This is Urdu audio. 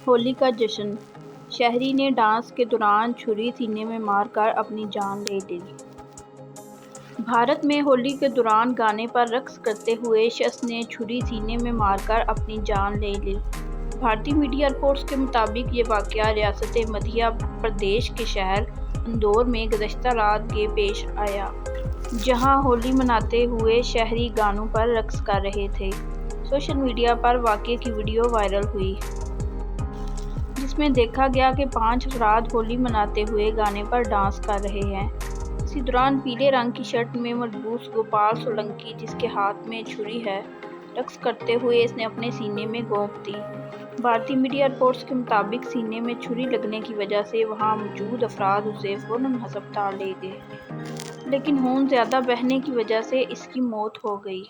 ہولی کا جشن، شہری نے ڈانس کے دوران چھری سینے میں مار کر اپنی جان لے لی۔ بھارت میں ہولی کے دوران گانے پر رقص کرتے ہوئے شخص نے چھری سینے میں مار کر اپنی جان لے لی۔ بھارتی میڈیا رپورٹس کے مطابق یہ واقعہ ریاست مدھیہ پردیش کے شہر اندور میں گزشتہ رات کو پیش آیا، جہاں ہولی مناتے ہوئے شہری گانوں پر رقص کر رہے تھے۔ سوشل میڈیا پر واقعے کی ویڈیو وائرل ہوئی، جس میں دیکھا گیا کہ 5 افراد ہولی مناتے ہوئے گانے پر ڈانس کر رہے ہیں۔ اسی دوران پیلے رنگ کی شرٹ میں ملبوس گوپال سولنکی، جس کے ہاتھ میں چھری ہے، رقص کرتے ہوئے اس نے اپنے سینے میں گونپ دی۔ بھارتی میڈیا رپورٹس کے مطابق سینے میں چھری لگنے کی وجہ سے وہاں موجود افراد اسے فوراً ہسپتال لے گئے، لیکن خون زیادہ بہنے کی وجہ سے اس کی موت ہو گئی۔